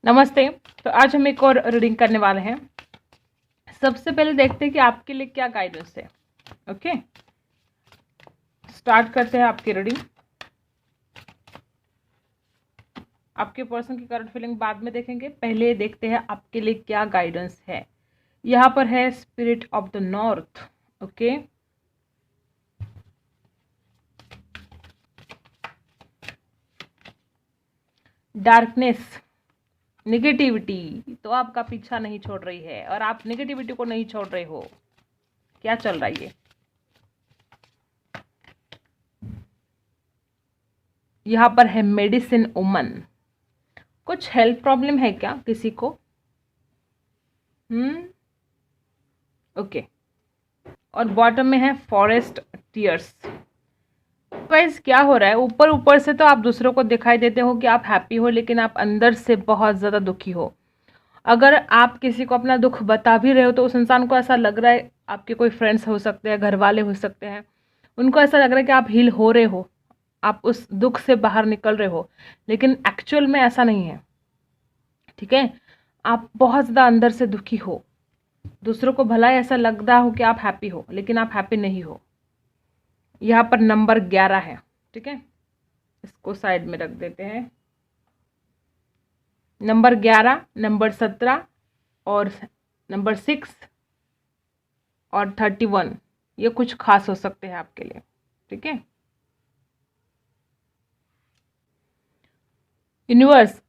नमस्ते। तो आज हम एक और रीडिंग करने वाले हैं। सबसे पहले देखते हैं कि आपके लिए क्या गाइडेंस है। ओके, स्टार्ट करते हैं आपकी रीडिंग। आपके पर्सन की करंट फीलिंग बाद में देखेंगे, पहले देखते हैं आपके लिए क्या गाइडेंस है। यहाँ पर है spirit of the north. Okay, darkness, negativity तो आपका पीछा नहीं छोड़ रही है और आप निगेटिविटी को नहीं छोड़ रहे हो। क्या चल रहा है ये? यहाँ पर है मेडिसिन वुमन। कुछ हेल्थ प्रॉब्लम है क्या किसी को? ओके। और बॉटम में है फॉरेस्ट टीयर्स। गाइस क्या हो रहा है, ऊपर ऊपर से तो आप दूसरों को दिखाई देते हो कि आप हैप्पी हो, लेकिन आप अंदर से बहुत ज़्यादा दुखी हो। अगर आप किसी को अपना दुख बता भी रहे हो तो उस इंसान को ऐसा लग रहा है, आपके कोई फ्रेंड्स हो सकते हैं, घर वाले हो सकते हैं, उनको ऐसा लग रहा है कि आप हील हो रहे हो, आप उस दुख से बाहर निकल रहे हो, लेकिन एक्चुअल में ऐसा नहीं है। ठीक है, आप बहुत ज़्यादा अंदर से दुखी हो। दूसरों को भला ऐसा लग रहा हो कि आप हैप्पी हो, लेकिन आप हैप्पी नहीं हो। यहाँ पर नंबर 11 है। ठीक है, इसको साइड में रख देते हैं। नंबर 11, नंबर 17 और नंबर 6 और 31 ये कुछ खास हो सकते हैं आपके लिए। ठीक है, यूनिवर्स,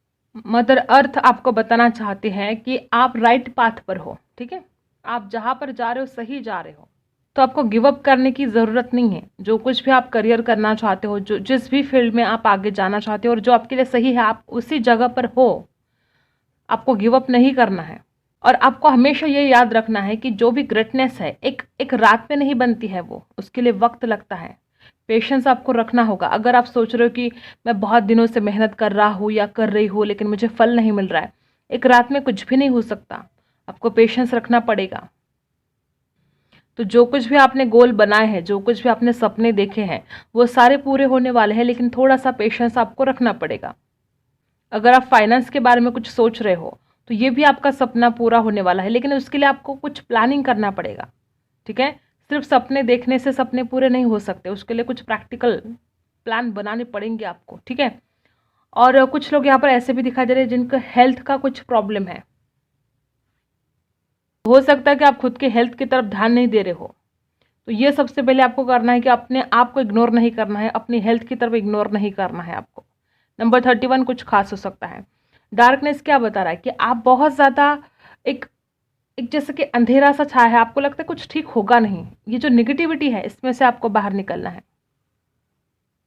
मदर अर्थ आपको बताना चाहते हैं कि आप राइट पाथ पर हो। ठीक है, आप जहाँ पर जा रहे हो सही जा रहे हो, तो आपको गिव अप करने की ज़रूरत नहीं है। जो कुछ भी आप करियर करना चाहते हो, जो जिस भी फील्ड में आप आगे जाना चाहते हो और जो आपके लिए सही है, आप उसी जगह पर हो। आपको गिव अप नहीं करना है। और आपको हमेशा ये याद रखना है कि जो भी ग्रेटनेस है एक रात में नहीं बनती है, वो उसके लिए वक्त लगता है। पेशेंस आपको रखना होगा। अगर आप सोच रहे हो कि मैं बहुत दिनों से मेहनत कर रहा हूँ या कर रही हूँ लेकिन मुझे फल नहीं मिल रहा है, एक रात में कुछ भी नहीं हो सकता। आपको पेशेंस रखना पड़ेगा। तो जो कुछ भी आपने गोल बनाए हैं, जो कुछ भी आपने सपने देखे हैं, वो सारे पूरे होने वाले हैं, लेकिन थोड़ा सा पेशेंस आपको रखना पड़ेगा। अगर आप फाइनेंस के बारे में कुछ सोच रहे हो तो ये भी आपका सपना पूरा होने वाला है, लेकिन उसके लिए आपको कुछ प्लानिंग करना पड़ेगा। ठीक है, सिर्फ सपने देखने से सपने पूरे नहीं हो सकते, उसके लिए कुछ प्रैक्टिकल प्लान बनाने पड़ेंगे आपको। ठीक है, और कुछ लोग यहाँ पर ऐसे भी दिखाई दे रहे हैं जिनको हेल्थ का कुछ प्रॉब्लम है। हो सकता है कि आप खुद के हेल्थ की तरफ ध्यान नहीं दे रहे हो। तो ये सबसे पहले आपको करना है कि अपने आप को इग्नोर नहीं करना है, अपनी हेल्थ की तरफ इग्नोर नहीं करना है आपको। नंबर 31 कुछ खास हो सकता है। डार्कनेस क्या बता रहा है कि आप बहुत ज़्यादा एक एक जैसे कि अंधेरा सा छाया है, आपको लगता है कुछ ठीक होगा नहीं। ये जो निगेटिविटी है, इसमें से आपको बाहर निकलना है।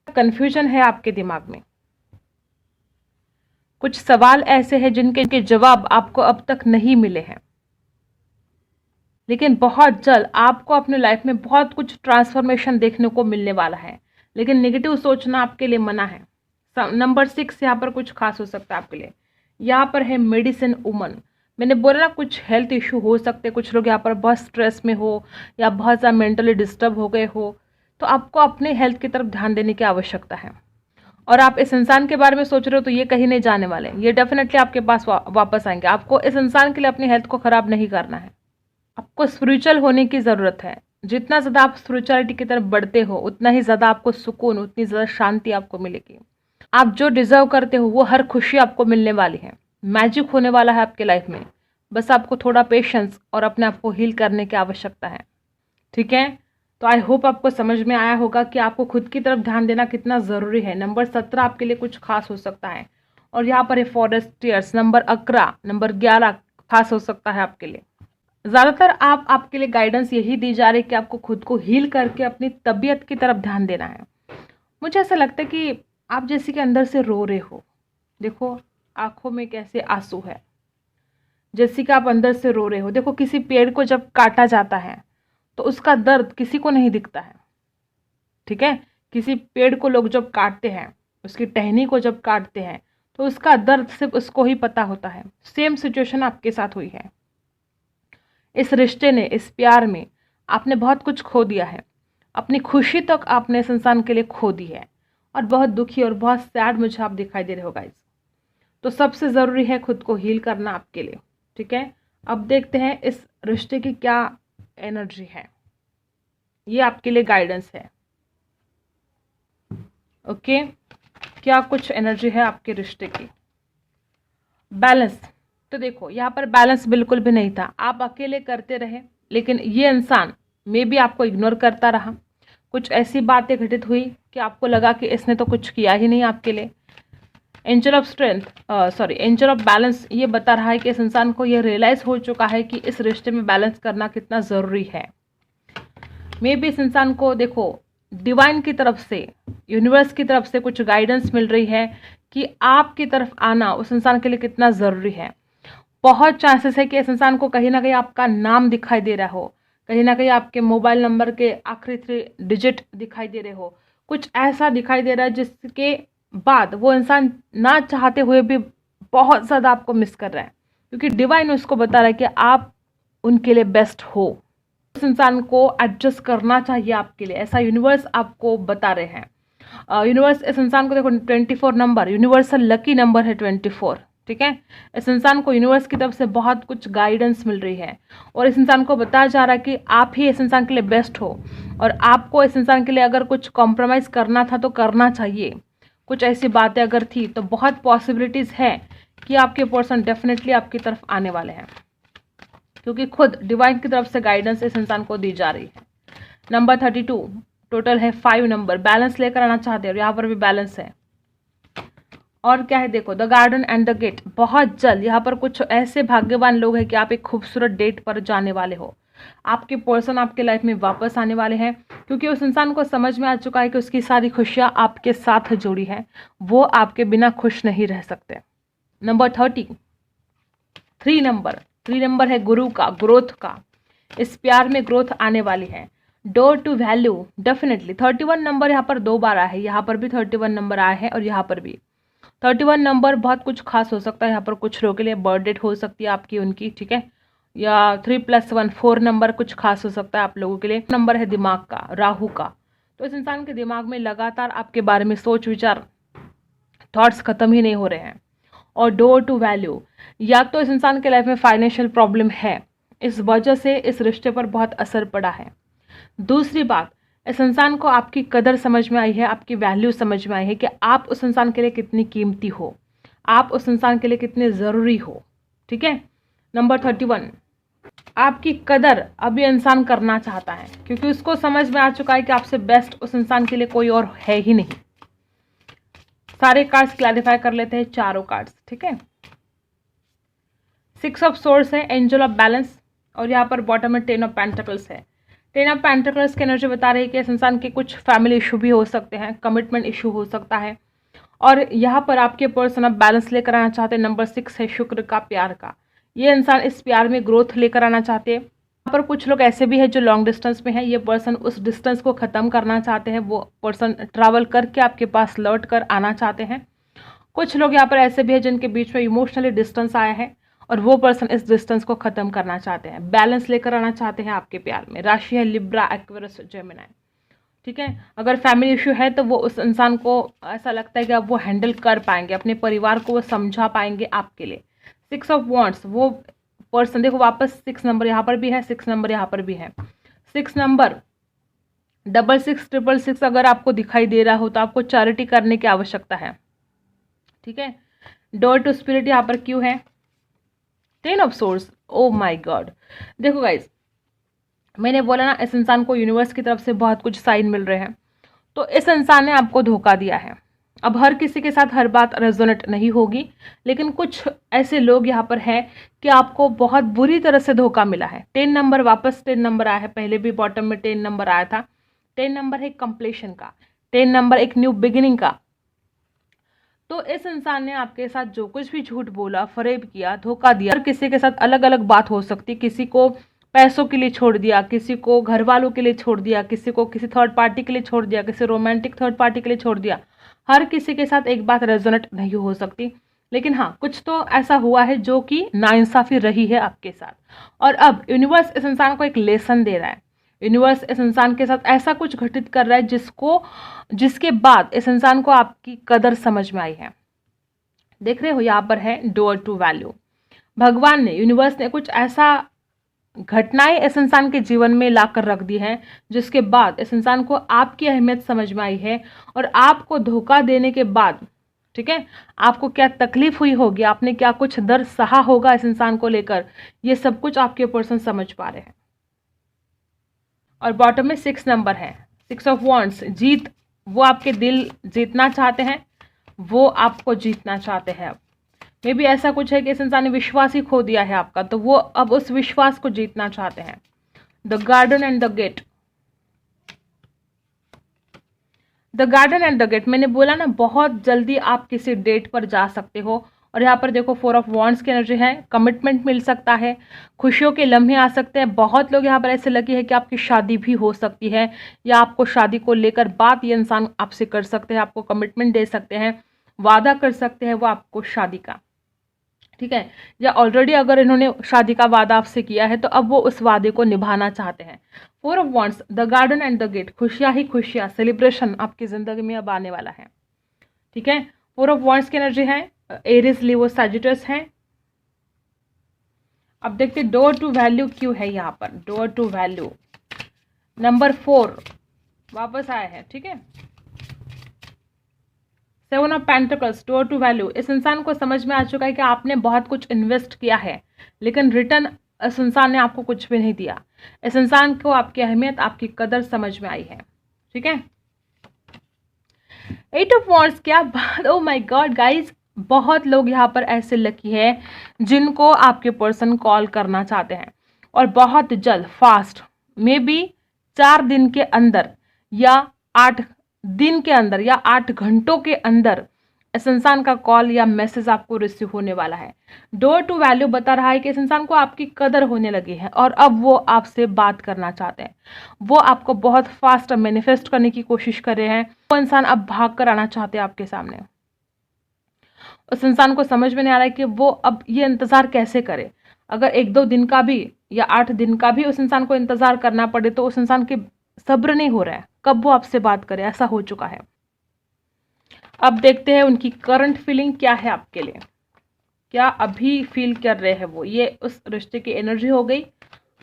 कन्फ्यूजन है आपके दिमाग में, कुछ सवाल ऐसे हैं जिनके जवाब आपको अब तक नहीं मिले हैं, लेकिन बहुत जल्द आपको अपने लाइफ में बहुत कुछ ट्रांसफॉर्मेशन देखने को मिलने वाला है। लेकिन नेगेटिव सोचना आपके लिए मना है। नंबर 6 यहाँ पर कुछ खास हो सकता है आपके लिए। यहाँ पर है मेडिसिन वुमन। मैंने बोला ना, कुछ हेल्थ इशू हो सकते हैं। कुछ लोग यहाँ पर बहुत स्ट्रेस में हो या बहुत ज़्यादा मेंटली डिस्टर्ब हो गए हो, तो आपको अपने हेल्थ की तरफ ध्यान देने की आवश्यकता है। और आप इस इंसान के बारे में सोच रहे हो तो ये कहीं नहीं जाने वाले, ये डेफिनेटली आपके पास वापस आएंगे। आपको इस इंसान के लिए अपनी हेल्थ को ख़राब नहीं करना है। आपको स्पिरिचुअल होने की ज़रूरत है। जितना ज़्यादा आप स्पिरिचुअलिटी की तरफ बढ़ते हो, उतना ही ज़्यादा आपको सुकून, उतनी ज़्यादा शांति आपको मिलेगी। आप जो डिज़र्व करते हो वो हर खुशी आपको मिलने वाली है। मैजिक होने वाला है आपके लाइफ में। बस आपको थोड़ा पेशेंस और अपने आप को हील करने की आवश्यकता है। ठीक है, तो आई होप आपको समझ में आया होगा कि आपको खुद की तरफ ध्यान देना कितना ज़रूरी है। नंबर 17 आपके लिए कुछ खास हो सकता है। और यहाँ पर है फॉरेस्ट टीयर्स। नंबर 11, नंबर 11 खास हो सकता है आपके लिए। ज़्यादातर आपके लिए गाइडेंस यही दी जा रही है कि आपको खुद को हील करके अपनी तबीयत की तरफ ध्यान देना है। मुझे ऐसा लगता है कि आप जैसे कि अंदर से रो रहे हो। देखो आंखों में कैसे आंसू है, जैसे कि आप अंदर से रो रहे हो। देखो किसी पेड़ को जब काटा जाता है तो उसका दर्द किसी को नहीं दिखता है। ठीक है, किसी पेड़ को लोग जब काटते हैं, उसकी टहनी को जब काटते हैं, तो उसका दर्द सिर्फ उसको ही पता होता है। सेम सिचुएशन आपके साथ हुई है। इस रिश्ते ने, इस प्यार में आपने बहुत कुछ खो दिया है। अपनी खुशी तक आपने इस इंसान के लिए खो दी है और बहुत दुखी और बहुत सैड मुझे आप दिखाई दे रहे हो गाइस। तो सबसे ज़रूरी है खुद को हील करना आपके लिए, ठीक है। अब देखते हैं इस रिश्ते की क्या एनर्जी है, ये आपके लिए गाइडेंस है। ओके, क्या कुछ एनर्जी है आपके रिश्ते की। बैलेंस, तो देखो यहाँ पर बैलेंस बिल्कुल भी नहीं था, आप अकेले करते रहे, लेकिन ये इंसान मे बी आपको इग्नोर करता रहा। कुछ ऐसी बातें घटित हुई कि आपको लगा कि इसने तो कुछ किया ही नहीं आपके लिए। Angel of strength, angel of balance ये बता रहा है कि इस इंसान को ये रियलाइज हो चुका है कि इस रिश्ते में बैलेंस करना कितना ज़रूरी है। मे बी इस इंसान को देखो डिवाइन की तरफ से, यूनिवर्स की तरफ से कुछ गाइडेंस मिल रही है कि आपकी तरफ आना उस इंसान के लिए कितना ज़रूरी है। बहुत चांसेस है कि इस इंसान को कहीं ना कहीं आपका नाम दिखाई दे रहा हो, कहीं ना कहीं आपके मोबाइल नंबर के आखिरी 3 डिजिट दिखाई दे रहे हो, कुछ ऐसा दिखाई दे रहा है जिसके बाद वो इंसान ना चाहते हुए भी बहुत ज़्यादा आपको मिस कर रहा है, क्योंकि डिवाइन उसको बता रहा है कि आप उनके लिए बेस्ट हो। उस इंसान को एडजस्ट करना चाहिए आपके लिए, ऐसा यूनिवर्स आपको बता रहे हैं। यूनिवर्स इस इंसान को देखो 24 नंबर यूनिवर्सल लकी नंबर है 24, ठीक है। इस इंसान को यूनिवर्स की तरफ से बहुत कुछ गाइडेंस मिल रही है और इस इंसान को बताया जा रहा है कि आप ही इस इंसान के लिए बेस्ट हो और आपको इस इंसान के लिए अगर कुछ कॉम्प्रोमाइज़ करना था तो करना चाहिए। कुछ ऐसी बातें अगर थी तो बहुत पॉसिबिलिटीज़ है कि आपके पर्सन डेफिनेटली आपकी तरफ आने वाले हैं, क्योंकि खुद डिवाइन की तरफ से गाइडेंस इस इंसान को दी जा रही है। नंबर 32 टोटल है 5 नंबर, बैलेंस लेकर आना चाहते हैं और यहाँ पर भी बैलेंस है। और क्या है देखो, the garden and the gate, बहुत जल्द यहाँ पर कुछ ऐसे भाग्यवान लोग हैं कि आप एक खूबसूरत डेट पर जाने वाले हो। आपके पर्सन आपके लाइफ में वापस आने वाले हैं, क्योंकि उस इंसान को समझ में आ चुका है कि उसकी सारी खुशियाँ आपके साथ जुड़ी हैं, वो आपके बिना खुश नहीं रह सकते। नंबर 30 3 नंबर है गुरु का, ग्रोथ का। इस प्यार में ग्रोथ आने वाली है। Door to value, definitely 31 number यहाँ पर 2 बार आया है, यहाँ पर भी 31 नंबर आया है और यहाँ पर भी 31 नंबर बहुत कुछ खास हो सकता है। यहाँ पर कुछ लोगों के लिए बर्थ डेट हो सकती है आपकी उनकी, ठीक है, या 3+1 4 नंबर कुछ खास हो सकता है आप लोगों के लिए। नंबर है दिमाग का, राहु का। तो इस इंसान के दिमाग में लगातार आपके बारे में सोच विचार, थॉट्स खत्म ही नहीं हो रहे हैं। और डोर टू वैल्यू, या तो इस इंसान के लाइफ में फाइनेंशियल प्रॉब्लम है, इस वजह से इस रिश्ते पर बहुत असर पड़ा है। दूसरी बात, इस इंसान को आपकी कदर समझ में आई है, आपकी वैल्यू समझ में आई है कि आप उस इंसान के लिए कितनी कीमती हो, आप उस इंसान के लिए कितने ज़रूरी हो, ठीक है। नंबर 31, आपकी कदर अब ये इंसान करना चाहता है, क्योंकि उसको समझ में आ चुका है कि आपसे बेस्ट उस इंसान के लिए कोई और है ही नहीं। सारे कार्ड्स क्लैरिफाई कर लेते हैं, चारों कार्ड्स, ठीक है। 6 ऑफ सोर्स है, एंजल ऑफ बैलेंस, और यहाँ पर बॉटम में 10 ऑफ पेंटिकल्स है। 10 ऑफ पेंटिकल्स की एनर्जी बता रही है कि इस इंसान के कुछ फैमिली इशू भी हो सकते हैं, कमिटमेंट इशू हो सकता है, और यहाँ पर आपके पर्सन अब बैलेंस लेकर आना चाहते हैं। नंबर 6 है शुक्र का, प्यार का। ये इंसान इस प्यार में ग्रोथ लेकर आना चाहते हैं। यहाँ पर कुछ लोग ऐसे भी हैं जो लॉन्ग डिस्टेंस में है, ये पर्सन उस डिस्टेंस को ख़त्म करना चाहते हैं, वो पर्सन ट्रैवल करके आपके पास लौट कर आना चाहते हैं। कुछ लोग यहाँ पर ऐसे भी हैं जिनके बीच में इमोशनली डिस्टेंस आया है और वो पर्सन इस डिस्टेंस को ख़त्म करना चाहते हैं, बैलेंस लेकर आना चाहते हैं आपके प्यार में। राशि है लिब्रा, एक्वेरियस, जेमिनी, ठीक है। अगर फैमिली इशू है तो वो उस इंसान को ऐसा लगता है कि अब वो हैंडल कर पाएंगे, अपने परिवार को वो समझा पाएंगे आपके लिए। 6 ऑफ वॉन्ड्स, वो पर्सन देखो वापस 6 नंबर यहाँ पर भी है, 6 नंबर यहाँ पर भी है। 6 नंबर 6666 अगर आपको दिखाई दे रहा हो तो आपको चैरिटी करने की आवश्यकता है, ठीक है। डोर टू स्पिरिट यहाँ पर क्यों है? 10 of source, oh my God. देखो गाइज, मैंने बोला ना इस इंसान को यूनिवर्स की तरफ से बहुत कुछ साइन मिल रहे हैं, तो इस इंसान ने आपको धोखा दिया है। अब हर किसी के साथ हर बात रेजोनेट नहीं होगी, लेकिन कुछ ऐसे लोग यहाँ पर हैं कि आपको बहुत बुरी तरह से धोखा मिला है। 10 नंबर वापस 10 नंबर आया है, पहले भी बॉटम में 10 नंबर आया था। 10 नंबर है कंप्लीशन का, 10 नंबर एक न्यू बिगिनिंग का। तो इस इंसान ने आपके साथ जो कुछ भी झूठ बोला, फरेब किया, धोखा दिया, हर किसी के साथ अलग अलग बात हो सकती है। किसी को पैसों के लिए छोड़ दिया, किसी को घर वालों के लिए छोड़ दिया, किसी को किसी थर्ड पार्टी के लिए छोड़ दिया, किसी रोमांटिक थर्ड पार्टी के लिए छोड़ दिया। हर किसी के साथ एक बात रेजोनेट नहीं हो सकती, लेकिन हाँ कुछ तो ऐसा हुआ है जो कि नाइंसाफ़ी रही है आपके साथ। और अब यूनिवर्स इस इंसान को एक लेसन दे रहा है। यूनिवर्स इस इंसान के साथ ऐसा कुछ घटित कर रहा है जिसके बाद इस इंसान को आपकी कदर समझ में आई है। देख रहे हो यहाँ पर है डोर टू वैल्यू। भगवान ने, यूनिवर्स ने कुछ ऐसा घटनाएं इस इंसान के जीवन में लाकर रख दी है जिसके बाद इस इंसान को आपकी अहमियत समझ में आई है, और आपको धोखा देने के बाद, ठीक है, आपको क्या तकलीफ हुई होगी, आपने क्या कुछ दर्द सहा होगा इस इंसान को लेकर, ये सब कुछ आपके पर्सन समझ पा रहे हैं। और बॉटम में 6 नंबर है, 6 ऑफ वॉन्ड्स, जीत। वो आपके दिल जीतना चाहते हैं, वो आपको जीतना चाहते हैं। मे भी ऐसा कुछ है कि इस इंसान ने विश्वास ही खो दिया है आपका, तो वो अब उस विश्वास को जीतना चाहते हैं। The garden and the gate, the garden and the gate, मैंने बोला ना बहुत जल्दी आप किसी डेट पर जा सकते हो। और यहाँ पर देखो 4 ऑफ वॉन्ड्स की एनर्जी है, कमिटमेंट मिल सकता है, खुशियों के लम्हे आ सकते हैं। बहुत लोग यहाँ पर ऐसे लगे हैं कि आपकी शादी भी हो सकती है, या आपको शादी को लेकर बात ये इंसान आपसे कर सकते हैं, आपको कमिटमेंट दे सकते हैं, वादा कर सकते हैं वो आपको शादी का, ठीक है। या ऑलरेडी अगर इन्होंने शादी का वादा आपसे किया है तो अब वो उस वादे को निभाना चाहते हैं। 4 of wands, the garden and the gate, खुशियां ही खुशियां, सेलिब्रेशन आपकी जिंदगी में अब आने वाला है, ठीक है। 4 ऑफ वॉन्ड्स की एनर्जी है, एरिस, लियो, सैजिटस है। अब देखते डोर टू वैल्यू क्यों है यहाँ पर। डोर टू वैल्यू नंबर 4 वापस आया है, ठीक है। 7 of pentacles, door to value, इस इंसान को समझ में आ चुका है कि आपने बहुत कुछ इन्वेस्ट किया है, लेकिन रिटर्न इस इंसान ने आपको कुछ भी नहीं दिया। इस इंसान को आपकी अहमियत, आपकी कदर समझ में आई है, ठीक है। 8 ऑफ वॉन्ड्स, क्या बात, ओ माय गॉड गाइज, बहुत लोग यहाँ पर ऐसे लकी है जिनको आपके पर्सन कॉल करना चाहते हैं, और बहुत जल्द, फास्ट, मे बी 4 दिन के अंदर या 8 दिन के अंदर या 8 घंटों के अंदर इस इंसान का कॉल या मैसेज आपको रिसीव होने वाला है। डोर टू वैल्यू बता रहा है कि इस इंसान को आपकी कदर होने लगी है और अब वो आपसे बात करना चाहते हैं। वो आपको बहुत फास्ट मैनिफेस्ट करने की कोशिश कर रहे हैं। वो इंसान अब भाग कर आना चाहते हैं आपके सामने। उस इंसान को समझ में नहीं आ रहा है कि वो अब ये इंतज़ार कैसे करे। अगर 1-2 दिन का भी या 8 दिन का भी उस इंसान को इंतज़ार करना पड़े तो उस इंसान के सब्र नहीं हो रहा है, कब वो आपसे बात करे, ऐसा हो चुका है। अब देखते हैं उनकी करंट फीलिंग क्या है आपके लिए, क्या अभी फील कर रहे हैं वो। ये उस रिश्ते की एनर्जी हो गई,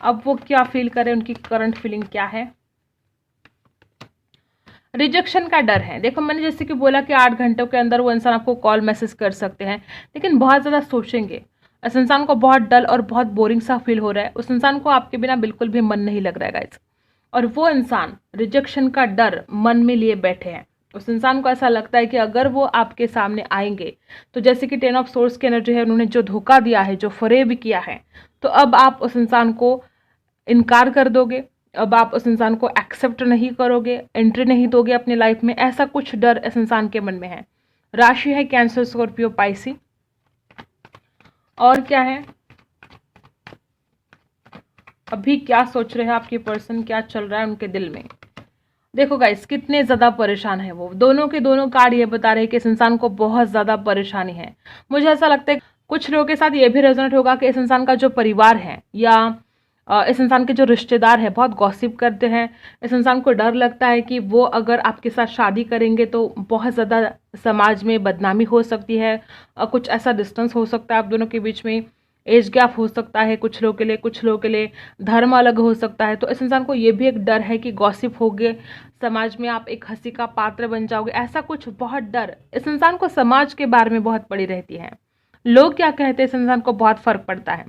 अब वो क्या फील कर रहे हैं, उनकी करंट फीलिंग क्या है। रिजेक्शन का डर है। देखो मैंने जैसे कि बोला कि 8 घंटों के अंदर वो इंसान आपको कॉल मैसेज कर सकते हैं, लेकिन बहुत ज़्यादा सोचेंगे। उस इंसान को बहुत डल और बहुत बोरिंग सा फील हो रहा है। उस इंसान को आपके बिना बिल्कुल भी मन नहीं लग रहा है गाइस, और वो इंसान रिजेक्शन का डर मन में लिए बैठे हैं। उस इंसान को ऐसा लगता है कि अगर वो आपके सामने आएंगे तो जैसे कि 10 ऑफ सोर्स की एनर्जी है, उन्होंने जो धोखा दिया है, जो फरेब किया है, तो अब आप उस इंसान को इनकार कर दोगे, अब आप उस इंसान को एक्सेप्ट नहीं करोगे, एंट्री नहीं दोगे अपनी लाइफ में। ऐसा कुछ डर इस इंसान के मन में है। राशि है कैंसर, स्कॉर्पियो, पाइसी। और क्या है, अभी क्या सोच रहे हैं आपके पर्सन, क्या चल रहा है उनके दिल में। देखो गाइस कितने ज़्यादा परेशान है वो। दोनों के दोनों कार्ड ये बता रहे हैं कि इस इंसान को बहुत ज़्यादा परेशानी है। मुझे ऐसा लगता है कुछ लोगों के साथ ये भी रेजोनेट होगा कि इस इंसान का जो परिवार है या इस इंसान के जो रिश्तेदार है बहुत गॉसिप करते हैं। इस इंसान को डर लगता है कि वो अगर आपके साथ शादी करेंगे तो बहुत ज़्यादा समाज में बदनामी हो सकती है, कुछ ऐसा डिस्टेंस हो सकता है आप दोनों के बीच में, एज गैप हो सकता है कुछ लोगों के लिए, कुछ लोगों के लिए धर्म अलग हो सकता है। तो इस इंसान को ये भी एक डर है कि गॉसिप होगे, समाज में आप एक हंसी का पात्र बन जाओगे, ऐसा कुछ बहुत डर। इस इंसान को समाज के बारे में बहुत पड़ी रहती है, लोग क्या कहते हैं इस इंसान को बहुत फर्क पड़ता है,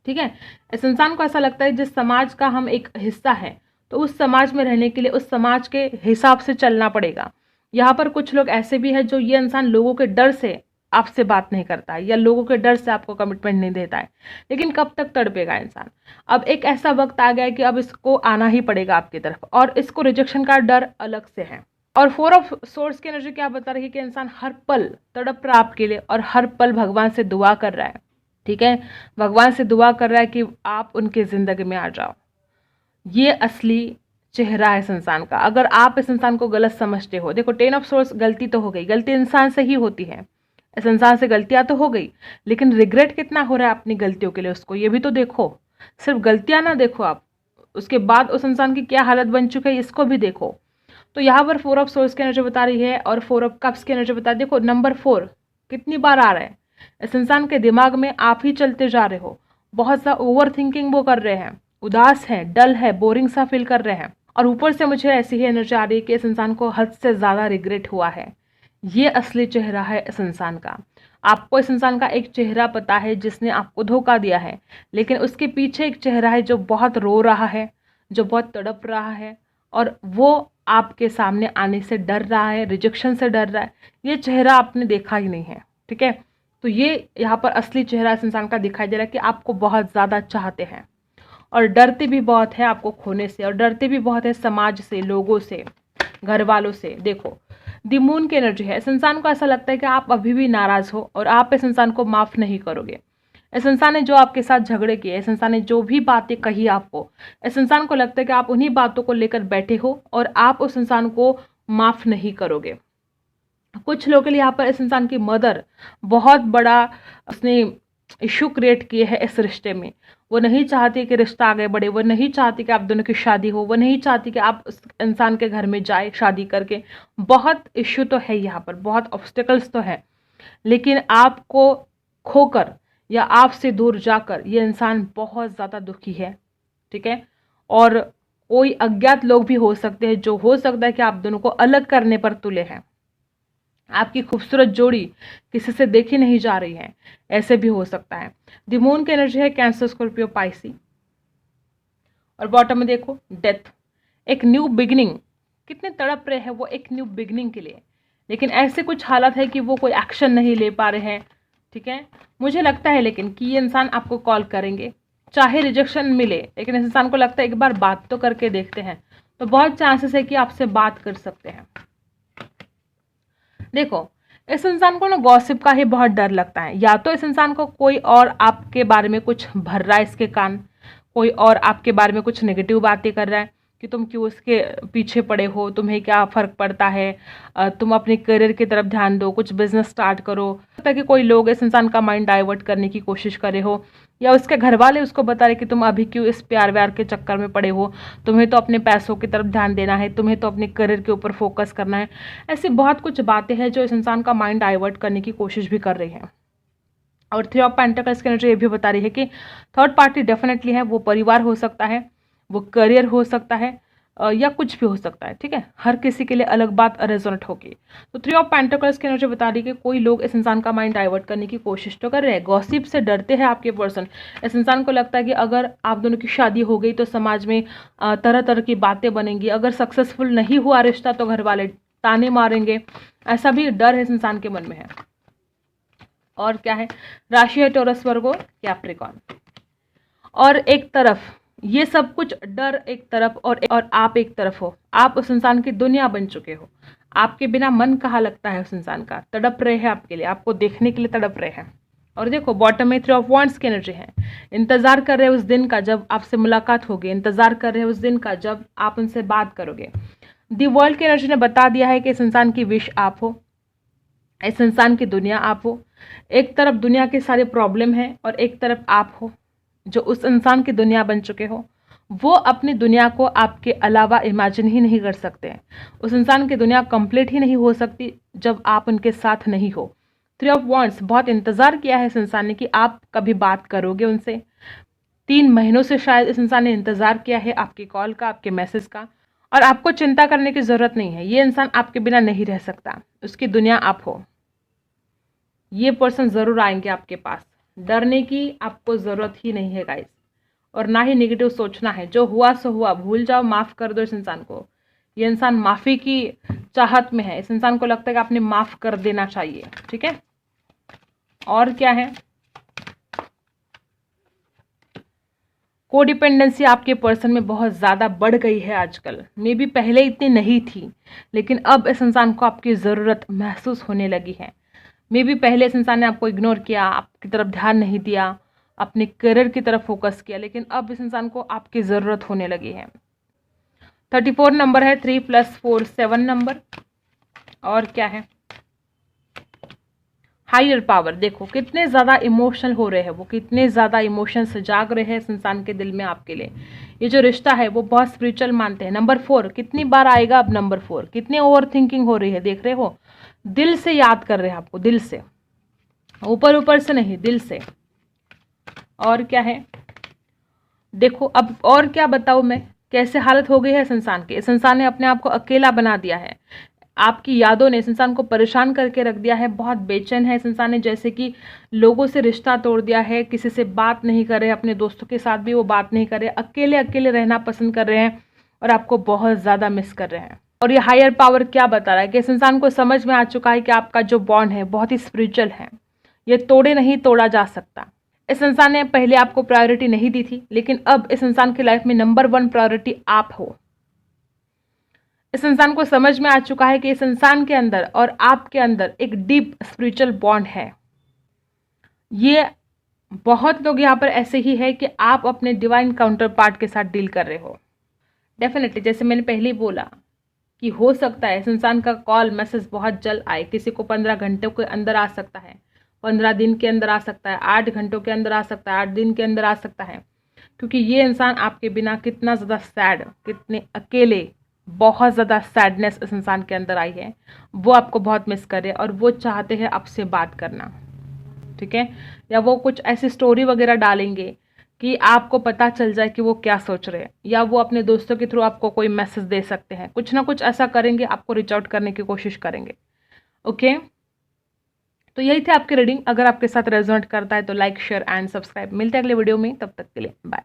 ठीक है। इस इंसान को ऐसा लगता है जिस समाज का हम एक हिस्सा है तो उस समाज में रहने के लिए उस समाज के हिसाब से चलना पड़ेगा। यहाँ पर कुछ लोग ऐसे भी हैं जो ये इंसान लोगों के डर से आपसे बात नहीं करता है या लोगों के डर से आपको कमिटमेंट नहीं देता है, लेकिन कब तक तड़पेगा इंसान। अब एक ऐसा वक्त आ गया है कि अब इसको आना ही पड़ेगा आपकी तरफ, और इसको रिजेक्शन का डर अलग से है। और 4 ऑफ सोर्स की एनर्जी क्या बता रही है कि इंसान हर पल तड़प रहा आपके लिए और हर पल भगवान से दुआ कर रहा है, ठीक है। भगवान से दुआ कर रहा है कि आप उनके ज़िंदगी में आ जाओ। ये असली चेहरा है इस इंसान का। अगर आप इस इंसान को गलत समझते हो, देखो 10 ऑफ सोर्स, गलती तो हो गई, गलती इंसान से ही होती है, इस इंसान से गलतियां तो हो गई, लेकिन रिग्रेट कितना हो रहा है अपनी गलतियों के लिए, उसको ये भी तो देखो। सिर्फ गलतियां ना देखो आप, उसके बाद उस इंसान की क्या हालत बन चुकी है इसको भी देखो। तो यहाँ पर 4 ऑफ सोर्स की एनर्जी बता रही है और 4 ऑफ कप्स की एनर्जी बता रही है। देखो नंबर 4 कितनी बार आ रहा है? इस इंसान के दिमाग में आप ही चलते जा रहे हो, बहुत सा ओवर थिंकिंग वो कर रहे हैं, उदास है, डल है, बोरिंग सा फील कर रहे हैं। और ऊपर से मुझे ऐसी ही एनर्जी आ रही है कि इस इंसान को हद से ज़्यादा रिग्रेट हुआ है। ये असली चेहरा है इस इंसान का। आपको इस इंसान का एक चेहरा पता है जिसने आपको धोखा दिया है, लेकिन उसके पीछे एक चेहरा है जो बहुत रो रहा है, जो बहुत तड़प रहा है, और वो आपके सामने आने से डर रहा है, रिजेक्शन से डर रहा है। ये चेहरा आपने देखा ही नहीं है, ठीक है? तो ये यहाँ पर असली चेहरा इस इंसान का दिखाई दे रहा है कि आपको बहुत ज़्यादा चाहते हैं और डरते भी बहुत है आपको खोने से, और डरते भी बहुत है समाज से, लोगों से, घर वालों से। देखो, द मून की एनर्जी है। इस इंसान को ऐसा लगता है कि आप अभी भी नाराज़ हो और आप इस इंसान को माफ़ नहीं करोगे। इस इंसान ने जो आपके साथ झगड़े किए, इस इंसान ने जो भी बातें कही आपको, इस इंसान को लगता है कि आप उन्हीं बातों को लेकर बैठे हो और आप उस इंसान को माफ़ नहीं करोगे। कुछ लोगों के लिए यहाँ पर इस इंसान की मदर बहुत बड़ा उसने इशू क्रिएट किए है इस रिश्ते में। वो नहीं चाहती कि रिश्ता आगे बढ़े, वो नहीं चाहती कि आप दोनों की शादी हो, वो नहीं चाहती कि आप उस इंसान के घर में जाए शादी करके। बहुत इश्यू तो है यहाँ पर, बहुत ऑब्स्टिकल्स तो है, लेकिन आपको खोकर या आपसे दूर जाकर ये इंसान बहुत ज़्यादा दुखी है, ठीक है? और कोई अज्ञात लोग भी हो सकते हैं, जो हो सकता है कि आप दोनों को अलग करने पर तुले हैं। आपकी खूबसूरत जोड़ी किसी से देखी नहीं जा रही है, ऐसे भी हो सकता है। द मून की एनर्जी है कैंसर, स्कॉर्पियो, पाइसी। और बॉटम में देखो डेथ, एक न्यू बिगिनिंग। कितने तड़प रहे हैं वो एक न्यू बिगिनिंग के लिए, लेकिन ऐसे कुछ हालत है कि वो कोई एक्शन नहीं ले पा रहे हैं, ठीक है? मुझे लगता है लेकिन कि ये इंसान आपको कॉल करेंगे, चाहे रिजेक्शन मिले, लेकिन इस इंसान को लगता है एक बार बात तो करके देखते हैं, तो बहुत चांसेस है कि आपसे बात कर सकते हैं। देखो, इस इंसान को ना गॉसिप का ही बहुत डर लगता है। या तो इस इंसान को कोई और आपके बारे में कुछ भर रहा है इसके कान, कोई और आपके बारे में कुछ नेगेटिव बातें कर रहा है कि तुम क्यों उसके पीछे पड़े हो, तुम्हें क्या फ़र्क पड़ता है, तुम अपने करियर की तरफ ध्यान दो, कुछ बिजनेस स्टार्ट करो। ताकि कोई लोग इस इंसान का माइंड डाइवर्ट करने की कोशिश करे हो, या उसके घर वाले उसको बता रहे कि तुम अभी क्यों इस प्यार व्यार के चक्कर में पड़े हो, तुम्हें तो अपने पैसों की तरफ ध्यान देना है, तुम्हें तो अपने करियर के ऊपर फोकस करना है। ऐसी बहुत कुछ बातें हैं जो इस इंसान का माइंड डाइवर्ट करने की कोशिश भी कर रही हैं। और थ्री ऑफ पेंटिकल्स की एनर्जी ये भी बता रही है कि थर्ड पार्टी डेफिनेटली है। वो परिवार हो सकता है, वो करियर हो सकता है, या कुछ भी हो सकता है, ठीक है? हर किसी के लिए अलग बात रेजोनेट होगी। तो थ्री ऑफ पेंटिकल्स की एनर्जी बता रही है कि कोई लोग इस इंसान का माइंड डाइवर्ट करने की कोशिश तो कर रहे हैं। गॉसिप से डरते हैं आपके पर्सन। इस इंसान को लगता है कि अगर आप दोनों की शादी हो गई तो समाज में तरह तरह की बातें बनेंगी, अगर सक्सेसफुल नहीं हुआ रिश्ता तो घर वाले ताने मारेंगे। ऐसा भी डर है इस इंसान के मन में है। और क्या है? राशि है टॉरस, वर्गो, कैप्रिकॉर्न। और एक तरफ ये सब कुछ डर एक तरफ, और आप एक तरफ हो। आप उस इंसान की दुनिया बन चुके हो। आपके बिना मन कहाँ लगता है उस इंसान का। तड़प रहे हैं आपके लिए, आपको देखने के लिए तड़प रहे हैं। और देखो बॉटम में थ्री ऑफ वॉन्ड्स की एनर्जी है। इंतजार कर रहे हैं उस दिन का जब आपसे मुलाकात होगी, इंतजार कर रहे हैं उस दिन का जब आप उनसे बात करोगे। दी वर्ल्ड की एनर्जी ने बता दिया है कि इस इंसान की विश आप हो, इस इंसान की दुनिया आप हो। एक तरफ दुनिया के सारे प्रॉब्लम हैं और एक तरफ आप हो जो उस इंसान की दुनिया बन चुके हो। वो अपनी दुनिया को आपके अलावा इमेजिन ही नहीं कर सकते हैं। उस इंसान की दुनिया कंप्लीट ही नहीं हो सकती जब आप उनके साथ नहीं हो। थ्री ऑफ वॉन्ड्स, बहुत इंतज़ार किया है इस इंसान ने कि आप कभी बात करोगे उनसे। 3 महीनों से शायद इस इंसान ने इंतज़ार किया है आपकी कॉल का, आपके मैसेज का। और आपको चिंता करने की ज़रूरत नहीं है। ये इंसान आपके बिना नहीं रह सकता, उसकी दुनिया आप हो। ये पर्सन ज़रूर आएंगे आपके पास। डरने की आपको ज़रूरत ही नहीं है गाइस, और ना ही नेगेटिव सोचना है। जो हुआ सो हुआ, भूल जाओ, माफ़ कर दो इस इंसान को। ये इंसान माफ़ी की चाहत में है। इस इंसान को लगता है कि आपने माफ़ कर देना चाहिए, ठीक है? और क्या है? कोडिपेंडेंसी आपके पर्सन में बहुत ज़्यादा बढ़ गई है आजकल। मे बी पहले इतनी नहीं थी, लेकिन अब इस इंसान को आपकी ज़रूरत महसूस होने लगी है। मे बी पहले इस इंसान ने आपको इग्नोर किया, आपकी तरफ ध्यान नहीं दिया, अपने करियर की तरफ फोकस किया, लेकिन अब इस इंसान को आपकी ज़रूरत होने लगी है। 34 नंबर है, 3 + 4 7 नंबर। और क्या है? Higher power. देखो कितने ज़्यादा इमोशनल हो रहे हैं वो, कितने ज़्यादा इमोशन से जाग रहे हैं इस इंसान के दिल में आपके लिए। ये जो रिश्ता है वो बहुत स्पिरिचुअल मानते हैं। नंबर 4 कितनी बार आएगा अब? नंबर 4 कितने ओवर थिंकिंग हो रही है, देख रहे हो? दिल से याद कर रहे हैं आपको, दिल से। ऊपर ऊपर से नहीं, दिल से। और क्या है, देखो अब और क्या बताऊँ मैं, कैसे हालत हो गई है इस इंसान की। इस इंसान ने अपने आप को अकेला बना दिया है, आपकी यादों ने इस इंसान को परेशान करके रख दिया है। बहुत बेचैन है इस इंसान ने, जैसे कि लोगों से रिश्ता तोड़ दिया है, किसी से बात नहीं कर रहे, अपने दोस्तों के साथ भी वो बात नहीं कर रहे, अकेले अकेले रहना पसंद कर रहे हैं और आपको बहुत ज़्यादा मिस कर रहे हैं। और ये हायर पावर क्या बता रहा है कि इस इंसान को समझ में आ चुका है कि आपका जो बॉन्ड है बहुत ही स्पिरिचुअल है, ये तोड़े नहीं तोड़ा जा सकता। इस इंसान ने पहले आपको प्रायोरिटी नहीं दी थी, लेकिन अब इस इंसान की लाइफ में नंबर 1 प्रायोरिटी आप हो। इस इंसान को समझ में आ चुका है कि इस इंसान के अंदर और आपके अंदर एक डीप स्पिरिचुअल बॉन्ड है। ये बहुत लोग यहाँ पर ऐसे ही है कि आप अपने डिवाइन काउंटर पार्ट के साथ डील कर रहे हो। डेफिनेटली, जैसे मैंने पहले ही बोला कि हो सकता है इस इंसान का कॉल मैसेज बहुत जल्द आए, किसी को 15 घंटों के अंदर आ सकता है, 15 दिन के अंदर आ सकता है, 8 घंटों के अंदर आ सकता है, 8 दिन के अंदर आ सकता है। क्योंकि ये इंसान आपके बिना कितना ज़्यादा सैड, कितने अकेले, बहुत ज़्यादा सैडनेस इस इंसान के अंदर आई है, वो आपको बहुत मिस कर रहे हैं और वो चाहते हैं आपसे बात करना, ठीक है। या वो कुछ ऐसी स्टोरी वगैरह डालेंगे कि आपको पता चल जाए कि वो क्या सोच रहे हैं, या वो अपने दोस्तों के थ्रू आपको कोई मैसेज दे सकते हैं, कुछ ना कुछ ऐसा करेंगे, आपको रीच आउट करने की कोशिश करेंगे। ओके, तो यही थे आपकी रीडिंग। अगर आपके साथ रेजोनेट करता है तो लाइक, शेयर एंड सब्सक्राइब। मिलते हैं अगले वीडियो में, तब तक के लिए बाय।